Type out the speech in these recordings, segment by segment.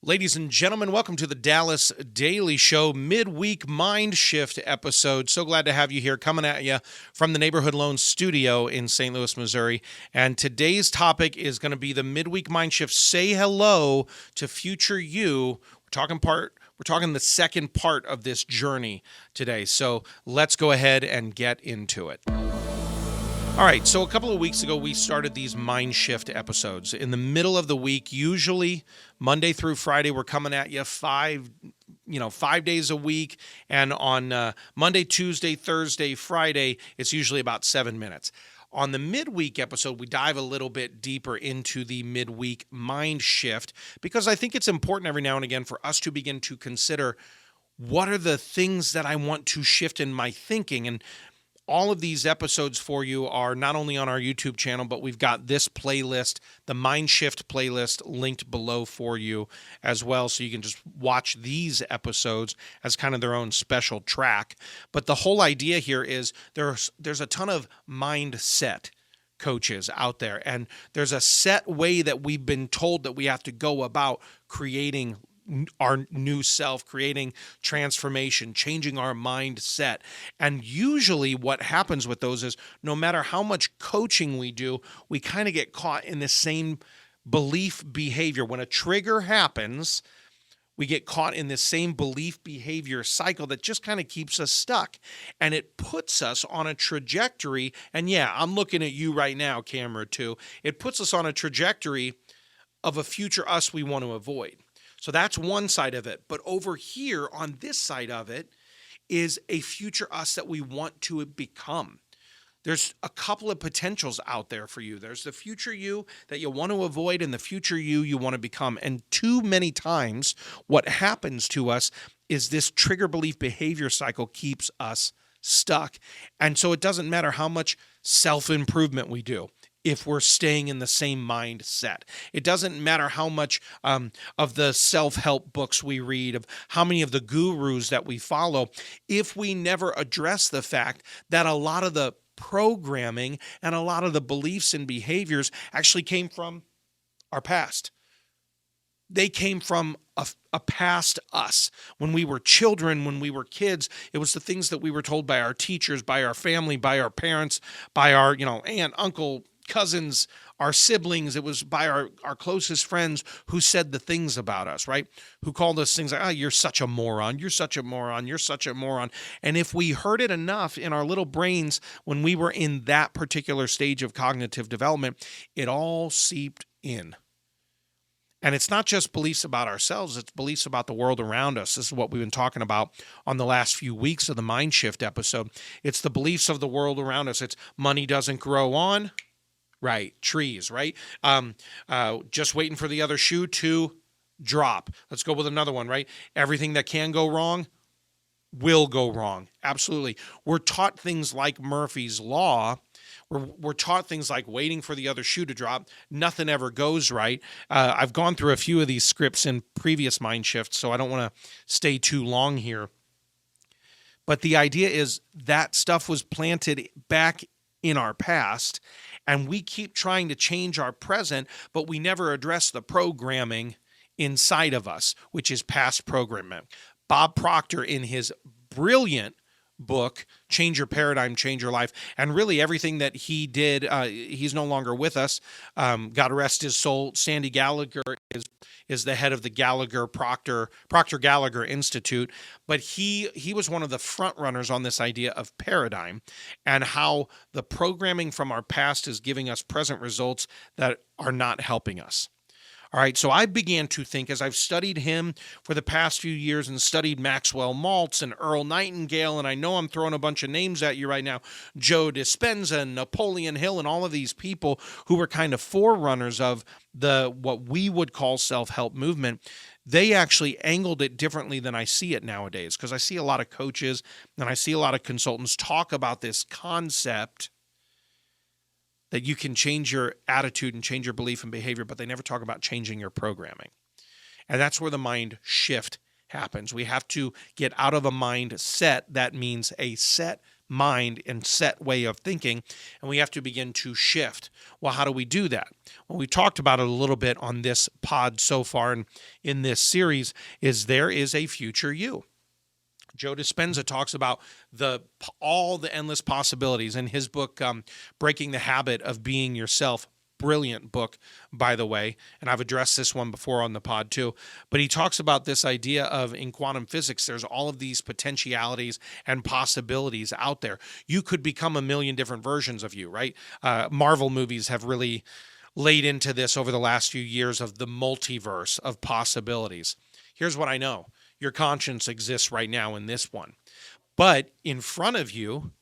Ladies and gentlemen, welcome to the Dallas Daily Show Midweek MindSHIFT episode. So glad to have you here, coming at you from the Neighborhood Loan Studio in St. Louis, Missouri. And today's topic is going to be the Midweek MindSHIFT Say Hello to Future You. We're talking the second part of this journey today. So let's go ahead and get into it. All right, so a couple of weeks ago, we started these MindSHIFT episodes. In the middle of the week, usually Monday through Friday, we're coming at you 5 days a week. And on Monday, Tuesday, Thursday, Friday, it's usually about 7 minutes. On the midweek episode, we dive a little bit deeper into the midweek MindSHIFT because I think it's important every now and again for us to begin to consider what are the things that I want to shift in my thinking. And all of these episodes for you are not only on our YouTube channel, but we've got this playlist, the MindSHIFT playlist, linked below for you as well. So you can just watch these episodes as kind of their own special track. But the whole idea here is there's a ton of mindset coaches out there, and there's a set way that we've been told that we have to go about creating our new self, creating transformation, changing our mindset. And usually what happens with those is no matter how much coaching we do, we kind of get caught in the same belief behavior. When a trigger happens, we get caught in this same belief behavior cycle that just kind of keeps us stuck. And it puts us on a trajectory. And yeah, I'm looking at you right now, camera too. It puts us on a trajectory of a future us we want to avoid. So that's one side of it. But over here on this side of it is a future us that we want to become. There's a couple of potentials out there for you. There's the future you that you want to avoid and the future you want to become. And too many times what happens to us is this trigger belief behavior cycle keeps us stuck. And so it doesn't matter how much self-improvement we do if we're staying in the same mindset. It doesn't matter how much of the self-help books we read, of how many of the gurus that we follow, if we never address the fact that a lot of the programming and a lot of the beliefs and behaviors actually came from our past. They came from a past us. When we were children, when we were kids, it was the things that we were told by our teachers, by our family, by our parents, by our aunt, uncle, cousins, our siblings. It was by our closest friends who said the things about us, right? Who called us things like, oh, you're such a moron, you're such a moron, you're such a moron. And if we heard it enough in our little brains when we were in that particular stage of cognitive development, it all seeped in. And it's not just beliefs about ourselves, it's beliefs about the world around us. This is what we've been talking about on the last few weeks of the MindSHIFT episode. It's the beliefs of the world around us. It's money doesn't grow on, right, trees, right? Just waiting for the other shoe to drop. Let's go with another one, right? Everything that can go wrong will go wrong. Absolutely. We're taught things like Murphy's Law. We're taught things like waiting for the other shoe to drop. Nothing ever goes right. I've gone through a few of these scripts in previous MindSHIFTs, so I don't want to stay too long here. But the idea is that stuff was planted back in our past, and we keep trying to change our present, but we never address the programming inside of us, which is past programming. Bob Proctor, in his brilliant book, Change Your Paradigm, Change Your Life, and really everything that he did, he's no longer with us. God rest his soul. Sandy Gallagher is the head of the Proctor Gallagher Institute, but he was one of the front runners on this idea of paradigm and how the programming from our past is giving us present results that are not helping us. All right, so I began to think, as I've studied him for the past few years and studied Maxwell Maltz and Earl Nightingale, and I know I'm throwing a bunch of names at you right now, Joe Dispenza and Napoleon Hill and all of these people who were kind of forerunners of what we would call self-help movement. They actually angled it differently than I see it nowadays, because I see a lot of coaches and I see a lot of consultants talk about this concept that you can change your attitude and change your belief and behavior, but they never talk about changing your programming. And that's where the mind shift happens. We have to get out of a mindset that means a set mind and set way of thinking, and we have to begin to shift. Well, how do we do that? Well, we talked about it a little bit on this pod so far and in this series, is there is a future you. Joe Dispenza talks about all the endless possibilities in his book, Breaking the Habit of Being Yourself. Brilliant book, by the way, and I've addressed this one before on the pod too. But he talks about this idea of, in quantum physics, there's all of these potentialities and possibilities out there. You could become a million different versions of you, right? Marvel movies have really laid into this over the last few years of the multiverse of possibilities. Here's what I know. Your conscience exists right now in this one. But in front of you,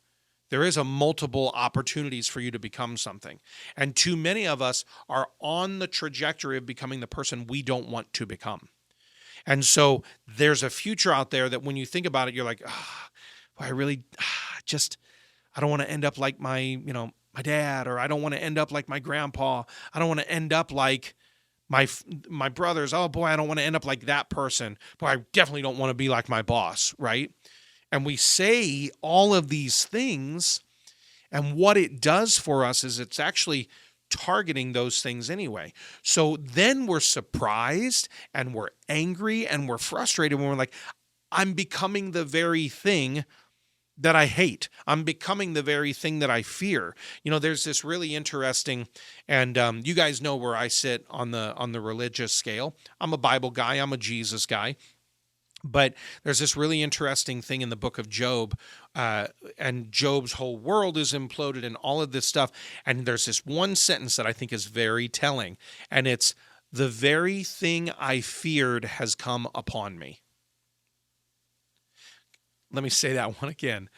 there is a multiple opportunities for you to become something. And too many of us are on the trajectory of becoming the person we don't want to become. And so there's a future out there that when you think about it, you're like, I really I don't want to end up like my dad, or I don't want to end up like my grandpa. I don't want to end up like my brothers. Oh boy, I don't want to end up like that person. Boy, I definitely don't want to be like my boss, right? And we say all of these things, and what it does for us is it's actually targeting those things anyway. So then we're surprised and we're angry and we're frustrated when we're like, I'm becoming the very thing that I hate. I'm becoming the very thing that I fear. There's this really interesting, and you guys know where I sit on the religious scale. I'm a Bible guy. I'm a Jesus guy. But there's this really interesting thing in the book of Job, and Job's whole world is imploded and all of this stuff. And there's this one sentence that I think is very telling, and it's, the very thing I feared has come upon me. Let me say that one again.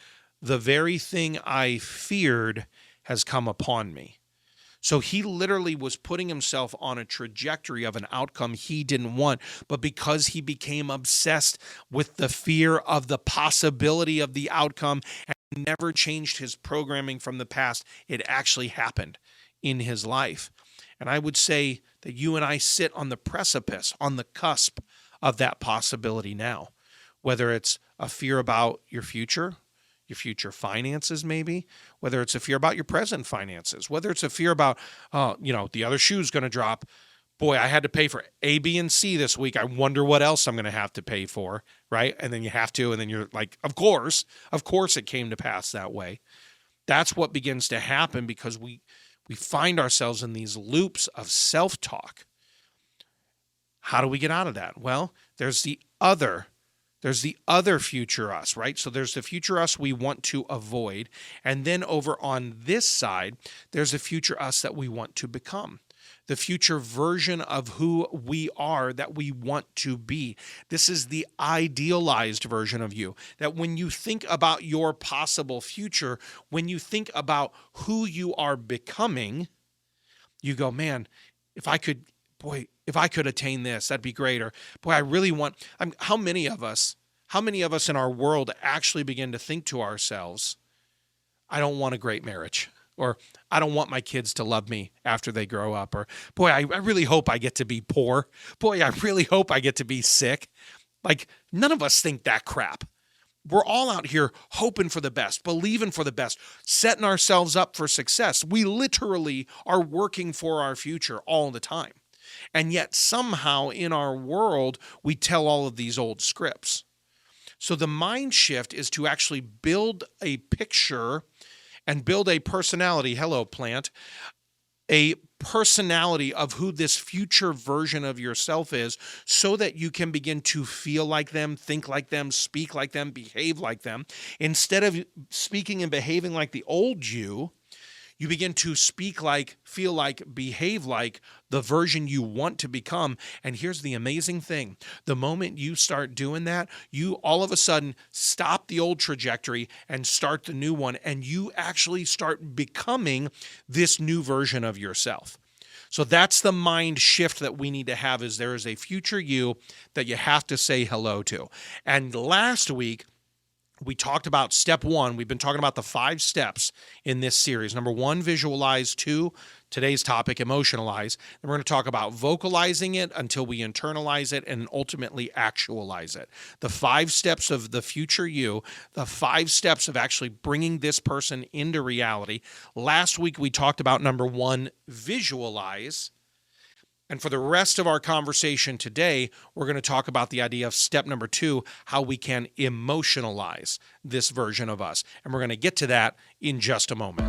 The very thing I feared has come upon me. So he literally was putting himself on a trajectory of an outcome he didn't want, but because he became obsessed with the fear of the possibility of the outcome and never changed his programming from the past, it actually happened in his life. And I would say that you and I sit on the precipice, on the cusp of that possibility now, whether it's a fear about your future finances, maybe, whether it's a fear about your present finances, whether it's a fear about, the other shoe's going to drop. Boy, I had to pay for A, B, and C this week. I wonder what else I'm going to have to pay for, right? And then you have to, and then you're like, of course it came to pass that way. That's what begins to happen because we find ourselves in these loops of self-talk. How do we get out of that? Well, there's the other future us, right? So there's the future us we want to avoid. And then over on this side, there's a future us that we want to become. The future version of who we are that we want to be. This is the idealized version of you. That when you think about your possible future, when you think about who you are becoming, you go, man, if I could attain this, that'd be great. Or, boy, I really want, how many of us in our world actually begin to think to ourselves, I don't want a great marriage, or I don't want my kids to love me after they grow up, or, boy, I really hope I get to be poor. Boy, I really hope I get to be sick. Like, none of us think that crap. We're all out here hoping for the best, believing for the best, setting ourselves up for success. We literally are working for our future all the time. And yet somehow in our world, we tell all of these old scripts. So the mind shift is to actually build a picture and build a personality. Hello, plant. A personality of who this future version of yourself is so that you can begin to feel like them, think like them, speak like them, behave like them. Instead of speaking and behaving like the old you begin to speak like, feel like, behave like the version you want to become. And here's the amazing thing. The moment you start doing that, you all of a sudden stop the old trajectory and start the new one. And you actually start becoming this new version of yourself. So that's the mind shift that we need to have, is there is a future you that you have to say hello to. And last week, we talked about step one. We've been talking about the 5 steps in this series. Number 1, visualize. 2, today's topic, emotionalize. And we're going to talk about vocalizing it until we internalize it and ultimately actualize it. The 5 steps of the future you, the 5 steps of actually bringing this person into reality. Last week, we talked about number 1, visualize. And for the rest of our conversation today, we're going to talk about the idea of step number 2, how we can emotionalize this version of us. And we're going to get to that in just a moment.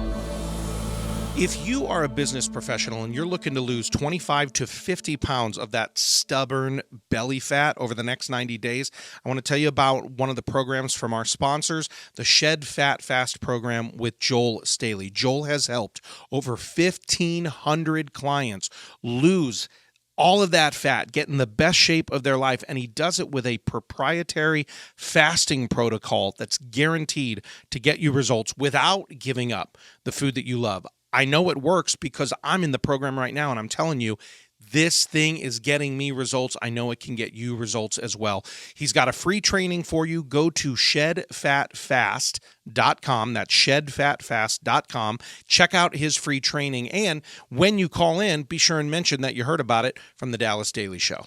If you are a business professional and you're looking to lose 25 to 50 pounds of that stubborn belly fat over the next 90 days, I want to tell you about one of the programs from our sponsors, the Shed Fat Fast program with Joel Staley. Joel has helped over 1,500 clients lose all of that fat, get in the best shape of their life, and he does it with a proprietary fasting protocol that's guaranteed to get you results without giving up the food that you love. I know it works because I'm in the program right now, and I'm telling you, this thing is getting me results. I know it can get you results as well. He's got a free training for you. Go to shedfatfast.com. That's shedfatfast.com. Check out his free training. And when you call in, be sure and mention that you heard about it from the Dallas Daily Show.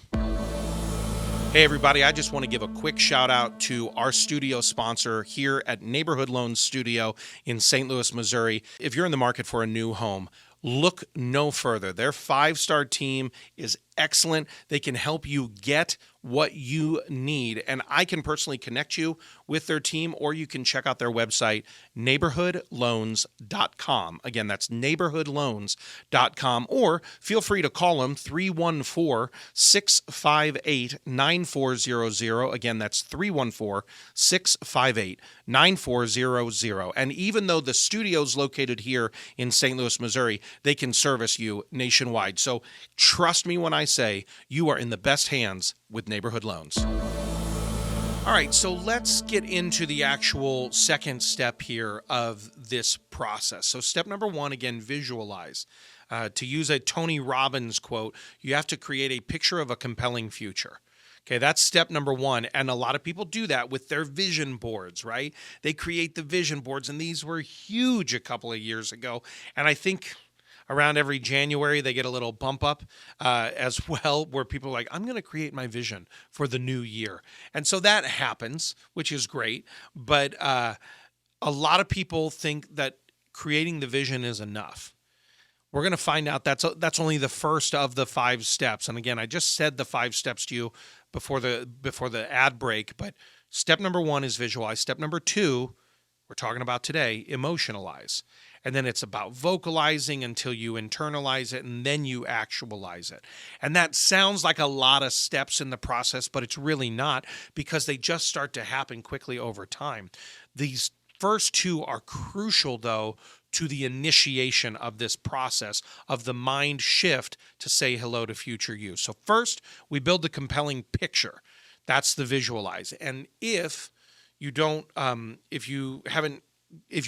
Hey, everybody, I just want to give a quick shout out to our studio sponsor here at Neighborhood Loans Studio in St. Louis, Missouri. If you're in the market for a new home, look no further. Their 5-star team is excellent. They can help you get what you need. And I can personally connect you with their team, or you can check out their website, neighborhoodloans.com. Again, that's neighborhoodloans.com, or feel free to call them 314-658-9400. Again, that's 314-658-9400. And even though the studio's located here in St. Louis, Missouri, they can service you nationwide. So trust me when I say you are in the best hands with Neighborhood Loans. All right, so let's get into the actual second step here of this process. So step number 1, again, visualize. To use a Tony Robbins quote, you have to create a picture of a compelling future. Okay, that's step number 1. And a lot of people do that with their vision boards, right? They create the vision boards, and these were huge a couple of years ago. And I think around every January, they get a little bump up as well, where people are like, I'm going to create my vision for the new year. And so that happens, which is great. But a lot of people think that creating the vision is enough. We're going to find out that's only the first of the 5 steps. And again, I just said the 5 steps to you before the ad break. But step number 1 is visualize. Step number 2, we're talking about today, emotionalize. And then it's about vocalizing until you internalize it, and then you actualize it. And that sounds like a lot of steps in the process, but it's really not, because they just start to happen quickly over time. These first 2 are crucial, though, to the initiation of this process of the mind shift to say hello to future you. So first, we build the compelling picture. That's the visualize. And if you'd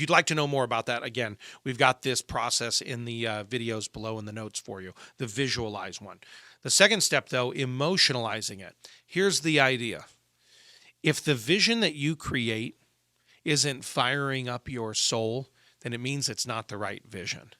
like to know more about that, again, we've got this process in the videos below in the notes for you, the visualize one. The second step, though, emotionalizing it. Here's the idea. If the vision that you create isn't firing up your soul, then it means it's not the right vision.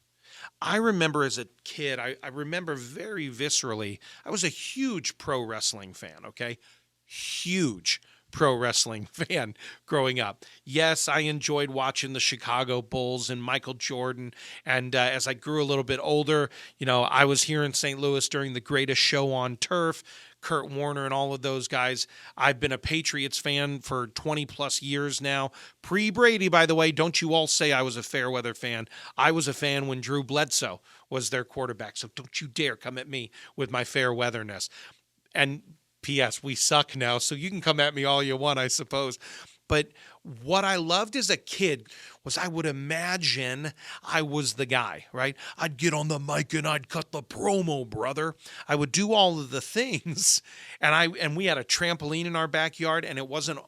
I remember as a kid, I remember very viscerally, I was a huge pro wrestling fan, okay? Huge pro wrestling fan growing up. Yes, I enjoyed watching the Chicago Bulls and Michael Jordan. And as I grew a little bit older, I was here in St. Louis during the greatest show on turf, Kurt Warner and all of those guys. I've been a Patriots fan for 20 plus years now. Pre-Brady, by the way, don't you all say I was a fair weather fan. I was a fan when Drew Bledsoe was their quarterback. So don't you dare come at me with my fair weatherness. And P.S. we suck now, so you can come at me all you want, I suppose. But what I loved as a kid was I would imagine I was the guy, right? I'd get on the mic and I'd cut the promo, brother. I would do all of the things. And we had a trampoline in our backyard, and it wasn't,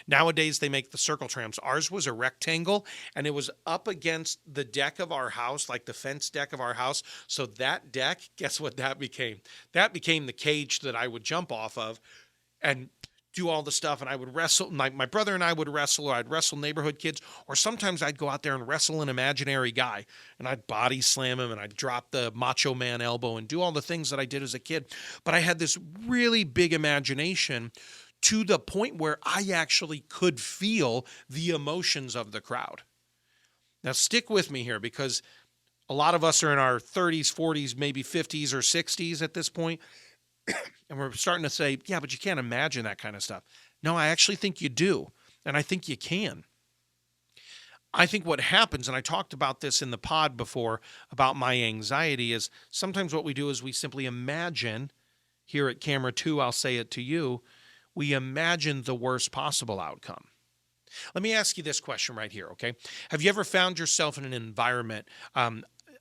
nowadays they make the circle trams. Ours was a rectangle, and it was up against the deck of our house, like the fence deck of our house. So that deck, guess what that became? That became the cage that I would jump off of and do all the stuff, and I would wrestle. My brother and I would wrestle, or I'd wrestle neighborhood kids, or sometimes I'd go out there and wrestle an imaginary guy, and I'd body slam him, and I'd drop the macho man elbow and do all the things that I did as a kid. But I had this really big imagination to the point where I actually could feel the emotions of the crowd. Now, stick with me here, because a lot of us are in our 30s, 40s, maybe 50s or 60s at this point. And we're starting to say, yeah, but you can't imagine that kind of stuff. No, I actually think you do. And I think you can. I think what happens, and I talked about this in the pod before about my anxiety, is sometimes what we do is we simply imagine, here at camera 2, I'll say it to you, we imagine the worst possible outcome. Let me ask you this question right here, okay? Have you ever found yourself in an environment,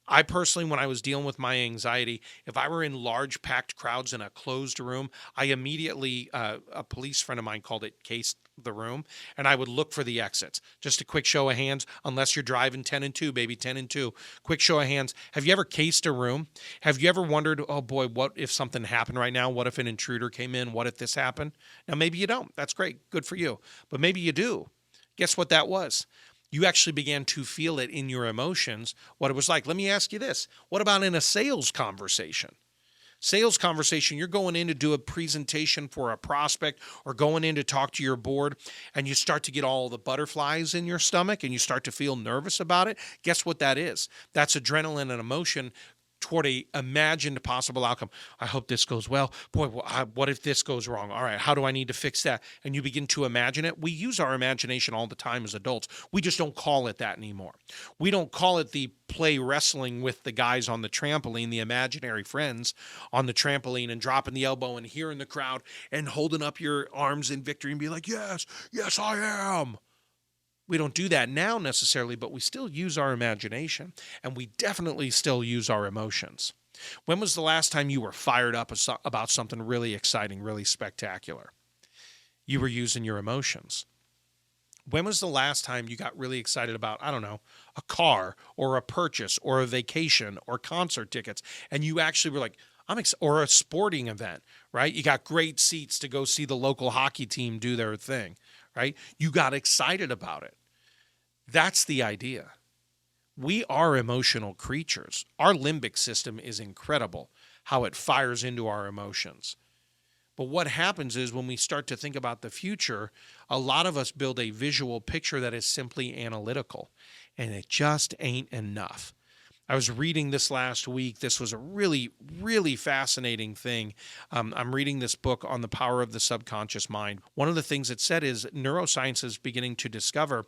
I personally, when I was dealing with my anxiety, if I were in large packed crowds in a closed room, I immediately, a police friend of mine called it cased the room, and I would look for the exits. Just a quick show of hands, unless you're driving 10 and 2, baby, 10 and 2. Quick show of hands. Have you ever cased a room? Have you ever wondered, oh boy, what if something happened right now? What if an intruder came in? What if this happened? Now, maybe you don't. That's great. Good for you. But maybe you do. Guess what that was? You actually began to feel it in your emotions, what it was like. Let me ask you this. What about in a sales conversation? Sales conversation, you're going in to do a presentation for a prospect or going in to talk to your board, and you start to get all the butterflies in your stomach and you start to feel nervous about it. Guess what that is? That's adrenaline and emotion toward a imagined possible outcome. I hope this goes well. Boy, what if this goes wrong? All right, how do I need to fix that? And you begin to imagine it. We use our imagination all the time as adults. We just don't call it that anymore. We don't call it the play wrestling with the guys on the trampoline, the imaginary friends on the trampoline, and dropping the elbow and hearing the crowd and holding up your arms in victory and be like, yes, yes, I am. We don't do that now necessarily, but we still use our imagination, and we definitely still use our emotions. When was the last time you were fired up about something really exciting, really spectacular? You were using your emotions. When was the last time you got really excited about, I don't know, a car or a purchase or a vacation or concert tickets, and you actually were like, or a sporting event, right? You got great seats to go see the local hockey team do their thing, right? You got excited about it. That's the idea. We are emotional creatures. Our limbic system is incredible, how it fires into our emotions. But what happens is when we start to think about the future, a lot of us build a visual picture that is simply analytical, and it just ain't enough. I was reading this last week. This was a really, really fascinating thing. I'm reading this book on the power of the subconscious mind. One of the things it said is neuroscience is beginning to discover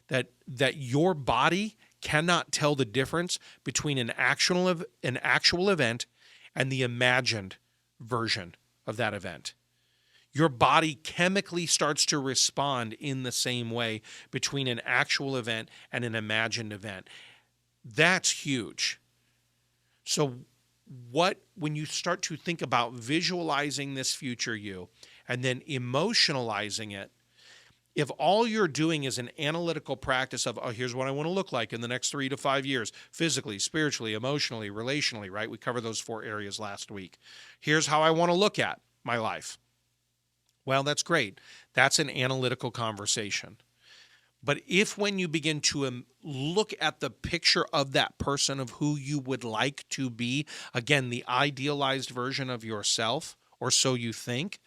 that your body cannot tell the difference between an actual event and the imagined version of that event. Your body chemically starts to respond in the same way between an actual event and an imagined event. That's huge. So when you start to think about visualizing this future you and then emotionalizing it, if all you're doing is an analytical practice of, oh, here's what I want to look like in the next 3 to 5 years, physically, spiritually, emotionally, relationally, right? We covered those 4 areas last week. Here's how I want to look at my life. Well, that's great. That's an analytical conversation. But if when you begin to look at the picture of that person of who you would like to be, again, the idealized version of yourself, or so you think,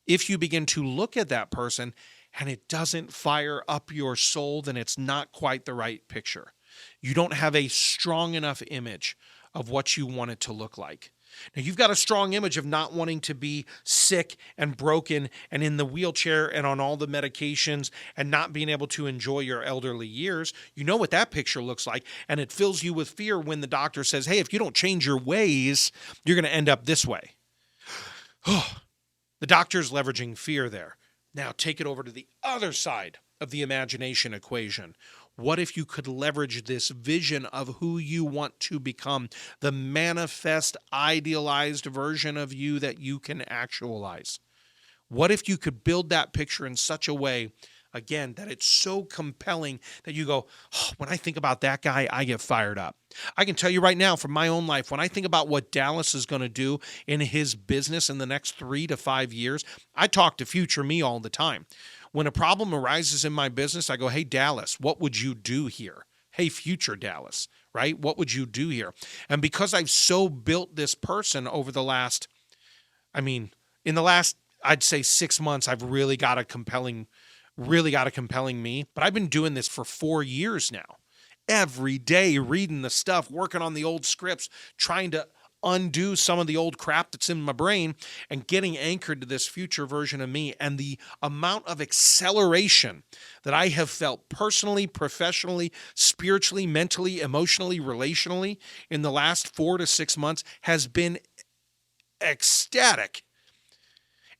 if you begin to look at that person and it doesn't fire up your soul, then it's not quite the right picture. You don't have a strong enough image of what you want it to look like. Now, you've got a strong image of not wanting to be sick and broken and in the wheelchair and on all the medications and not being able to enjoy your elderly years. You know what that picture looks like, and it fills you with fear when the doctor says, hey, if you don't change your ways, you're going to end up this way. The doctor's leveraging fear there. Now take it over to the other side of the imagination equation. What if you could leverage this vision of who you want to become, the manifest, idealized version of you that you can actualize? What if you could build that picture in such a way, again, that it's so compelling that you go, oh, when I think about that guy, I get fired up. I can tell you right now from my own life, when I think about what Dallas is going to do in his business in the next 3 to 5 years, I talk to future me all the time. When a problem arises in my business, I go, hey, Dallas, what would you do here? Hey, future Dallas, right? What would you do here? And because I've so built this person over the last, in the last, I'd say 6 months, I've really got a compelling me. But I've been doing this for 4 years now. Every day reading the stuff, working on the old scripts, trying to undo some of the old crap that's in my brain and getting anchored to this future version of me. And the amount of acceleration that I have felt personally, professionally, spiritually, mentally, emotionally, relationally in the last 4 to 6 months has been ecstatic.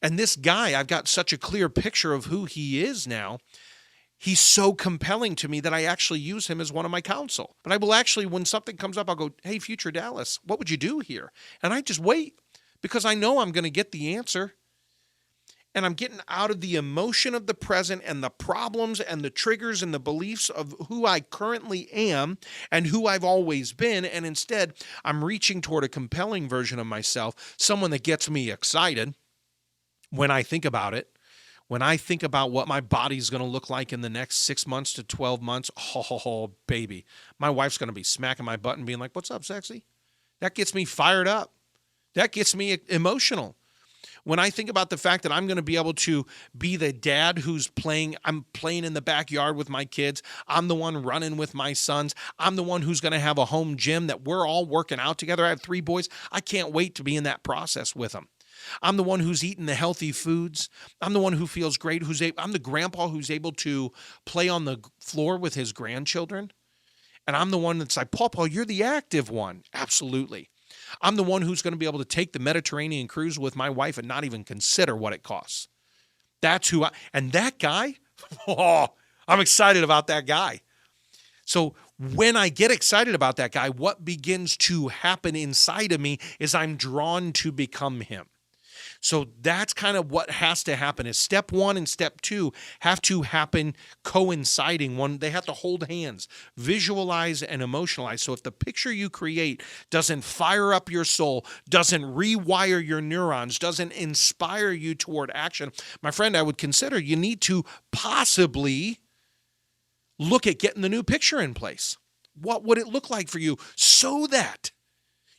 And this guy, I've got such a clear picture of who he is now. He's so compelling to me that I actually use him as one of my counsel. But I will actually, when something comes up, I'll go, hey, future Dallas, what would you do here? And I just wait because I know I'm going to get the answer. And I'm getting out of the emotion of the present and the problems and the triggers and the beliefs of who I currently am and who I've always been. And instead, I'm reaching toward a compelling version of myself, someone that gets me excited when I think about it. When I think about what my body's going to look like in the next 6 months to 12 months, oh, baby, my wife's going to be smacking my butt and being like, what's up, sexy? That gets me fired up. That gets me emotional. When I think about the fact that I'm going to be able to be the dad I'm playing in the backyard with my kids. I'm the one running with my sons. I'm the one who's going to have a home gym that we're all working out together. I have 3 boys. I can't wait to be in that process with them. I'm the one who's eating the healthy foods. I'm the one who feels great. I'm the grandpa who's able to play on the floor with his grandchildren. And I'm the one that's like, Paul, you're the active one. Absolutely. I'm the one who's going to be able to take the Mediterranean cruise with my wife and not even consider what it costs. That's and that guy, I'm excited about that guy. So when I get excited about that guy, what begins to happen inside of me is I'm drawn to become him. So that's kind of what has to happen is step 1 and step 2 have to happen coinciding. They have to hold hands, visualize and emotionalize. So if the picture you create doesn't fire up your soul, doesn't rewire your neurons, doesn't inspire you toward action, my friend, I would consider you need to possibly look at getting the new picture in place. What would it look like for you so that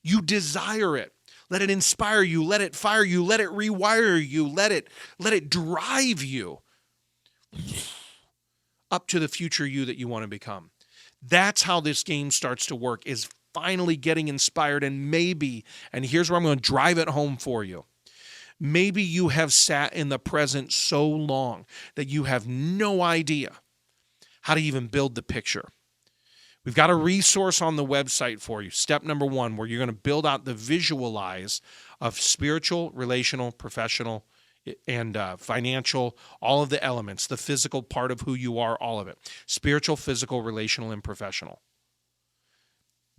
you desire it? Let it inspire you, let it fire you, let it rewire you, let it drive you up to the future you that you want to become. That's how this game starts to work, is finally getting inspired. And here's where I'm going to drive it home for you. Maybe you have sat in the present so long that you have no idea how to even build the picture. We've got a resource on the website for you, step number 1, where you're going to build out the visualize of spiritual, relational, professional, and financial, all of the elements, the physical part of who you are, all of it. Spiritual, physical, relational, and professional.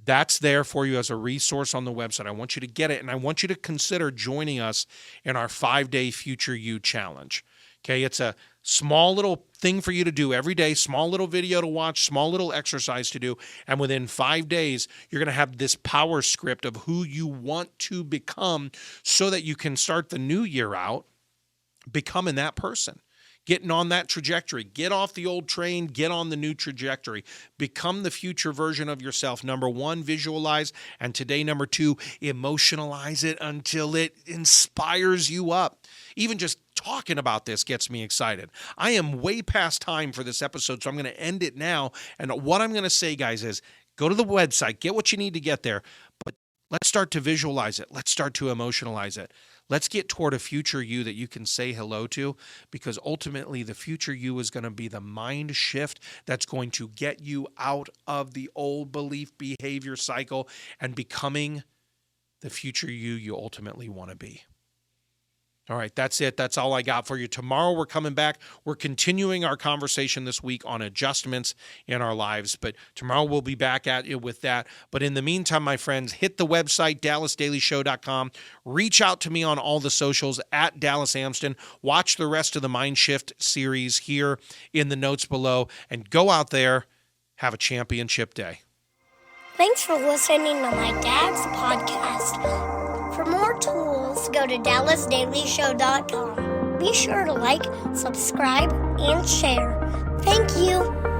That's there for you as a resource on the website. I want you to get it, and I want you to consider joining us in our 5-day Future You Challenge. Okay, it's a small little thing for you to do every day, small little video to watch, small little exercise to do. And within 5 days, you're going to have this power script of who you want to become so that you can start the new year out becoming that person, getting on that trajectory. Get off the old train, get on the new trajectory. Become the future version of yourself. Number 1, visualize. And today, number 2, emotionalize it until it inspires you up. Even just talking about this gets me excited. I am way past time for this episode, so I'm going to end it now. And what I'm going to say, guys, is go to the website, get what you need to get there, but let's start to visualize it. Let's start to emotionalize it. Let's get toward a future you that you can say hello to, because ultimately the future you is going to be the mind shift that's going to get you out of the old belief behavior cycle and becoming the future you ultimately want to be. All right, that's it. That's all I got for you. Tomorrow we're coming back. We're continuing our conversation this week on adjustments in our lives, but tomorrow we'll be back at you with that. But in the meantime, my friends, hit the website, dallasdailyshow.com. Reach out to me on all the socials at Dallas Amsden. Watch the rest of the MindShift series here in the notes below, and go out there, have a championship day. Thanks for listening to my dad's podcast. For more tools, go to dallasdailyshow.com. Be sure to like, subscribe, and share. Thank you.